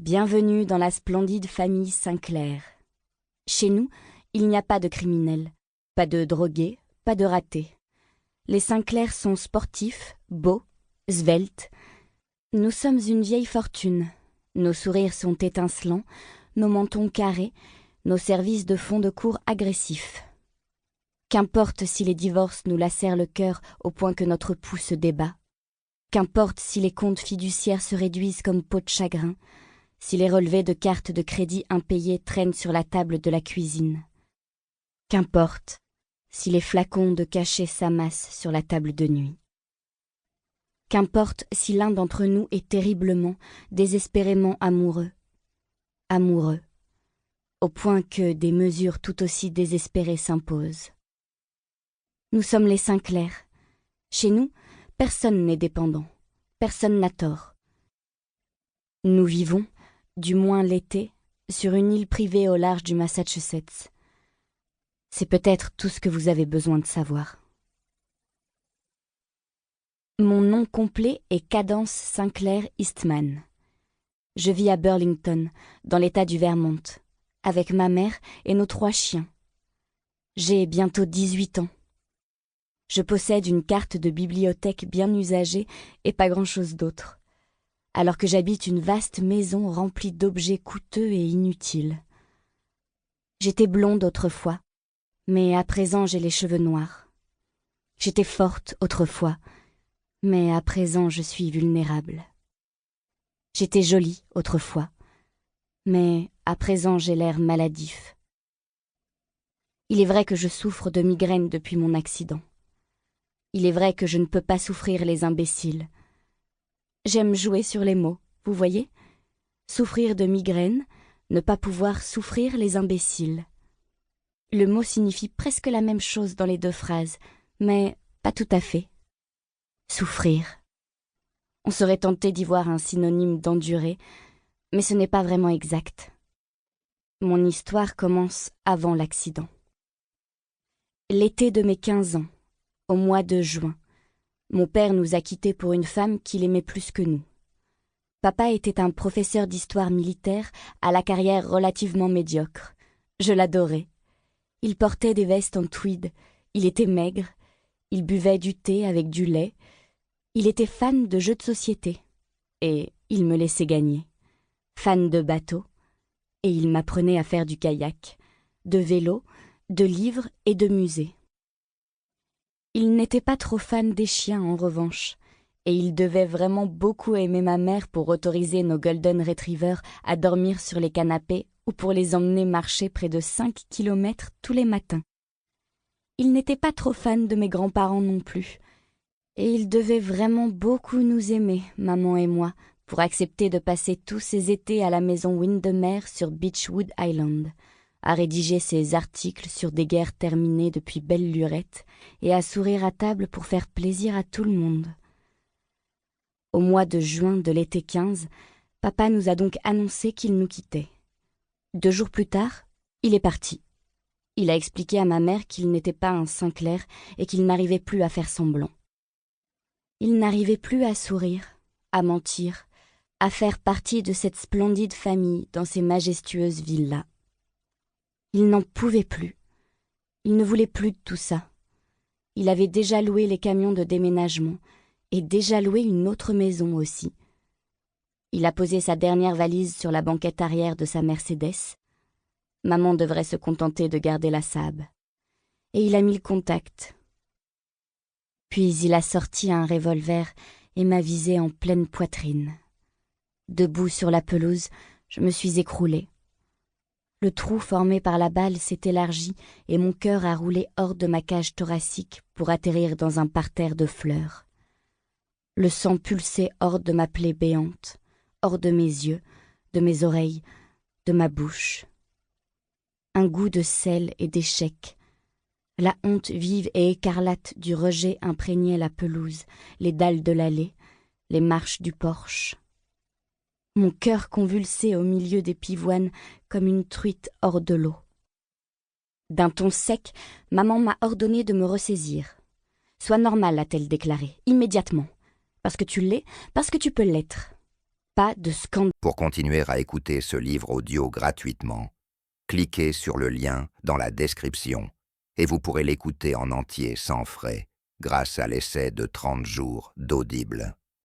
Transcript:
Bienvenue dans la splendide famille Sinclair. Chez nous, il n'y a pas de criminels, pas de drogués, pas de ratés. Les Sinclair sont sportifs, beaux, sveltes. Nous sommes une vieille fortune. Nos sourires sont étincelants, nos mentons carrés, nos services de fond de cour agressifs. Qu'importe si les divorces nous lacèrent le cœur au point que notre pouls se débat. Qu'importe si les comptes fiduciaires se réduisent comme peau de chagrin, si les relevés de cartes de crédit impayés traînent sur la table de la cuisine. Qu'importe si les flacons de cachet s'amassent sur la table de nuit. Qu'importe si l'un d'entre nous est terriblement, désespérément amoureux. Amoureux, au point que des mesures tout aussi désespérées s'imposent. Nous sommes les Sinclair. Chez nous, personne n'est dépendant, personne n'a tort. Nous vivons, du moins l'été, sur une île privée au large du Massachusetts. C'est peut-être tout ce que vous avez besoin de savoir. Mon nom complet est Cadence Sinclair Eastman. Je vis à Burlington, dans l'État du Vermont, avec ma mère et nos 3 chiens. J'ai bientôt 18 ans. Je possède une carte de bibliothèque bien usagée et pas grand-chose d'autre, alors que j'habite une vaste maison remplie d'objets coûteux et inutiles. J'étais blonde autrefois, mais à présent j'ai les cheveux noirs. J'étais forte autrefois, mais à présent je suis vulnérable. J'étais jolie autrefois, mais à présent j'ai l'air maladif. Il est vrai que je souffre de migraine depuis mon accident. Il est vrai que je ne peux pas souffrir les imbéciles. J'aime jouer sur les mots, vous voyez ? Souffrir de migraine, ne pas pouvoir souffrir les imbéciles. Le mot signifie presque la même chose dans les 2 phrases, mais pas tout à fait. Souffrir. On serait tenté d'y voir un synonyme d'endurer, mais ce n'est pas vraiment exact. Mon histoire commence avant l'accident. L'été de mes 15 ans, au mois de juin, mon père nous a quittés pour une femme qu'il aimait plus que nous. Papa était un professeur d'histoire militaire à la carrière relativement médiocre. Je l'adorais. Il portait des vestes en tweed, il était maigre, il buvait du thé avec du lait, il était fan de jeux de société, et il me laissait gagner. Fan de bateaux, et il m'apprenait à faire du kayak, de vélo, de livres et de musées. Il n'était pas trop fan des chiens en revanche, et il devait vraiment beaucoup aimer ma mère pour autoriser nos Golden Retrievers à dormir sur les canapés ou pour les emmener marcher près de 5 kilomètres tous les matins. Il n'était pas trop fan de mes grands-parents non plus, et il devait vraiment beaucoup nous aimer, maman et moi, pour accepter de passer tous ses étés à la maison Windermere sur Beechwood Island, à rédiger ses articles sur des guerres terminées depuis belle lurette et à sourire à table pour faire plaisir à tout le monde. Au mois de juin de l'été 15, papa nous a donc annoncé qu'il nous quittait. 2 jours plus tard, il est parti. Il a expliqué à ma mère qu'il n'était pas un Sinclair et qu'il n'arrivait plus à faire semblant. Il n'arrivait plus à sourire, à mentir, à faire partie de cette splendide famille dans ces majestueuses villas. Il n'en pouvait plus. Il ne voulait plus de tout ça. Il avait déjà loué les camions de déménagement et déjà loué une autre maison aussi. Il a posé sa dernière valise sur la banquette arrière de sa Mercedes. Maman devrait se contenter de garder la Saab. Et il a mis le contact. Puis il a sorti un revolver et m'a visé en pleine poitrine. Debout sur la pelouse, je me suis écroulée. Le trou formé par la balle s'est élargi et mon cœur a roulé hors de ma cage thoracique pour atterrir dans un parterre de fleurs. Le sang pulsait hors de ma plaie béante, hors de mes yeux, de mes oreilles, de ma bouche. Un goût de sel et d'échec. La honte vive et écarlate du rejet imprégnait la pelouse, les dalles de l'allée, les marches du porche. Mon cœur convulsait au milieu des pivoines comme une truite hors de l'eau. D'un ton sec, maman m'a ordonné de me ressaisir. « Sois normale », a-t-elle déclaré, immédiatement. « Parce que tu l'es, parce que tu peux l'être. » pas de scandale. Pour continuer à écouter ce livre audio gratuitement, cliquez sur le lien dans la description et vous pourrez l'écouter en entier sans frais grâce à l'essai de 30 jours d'Audible.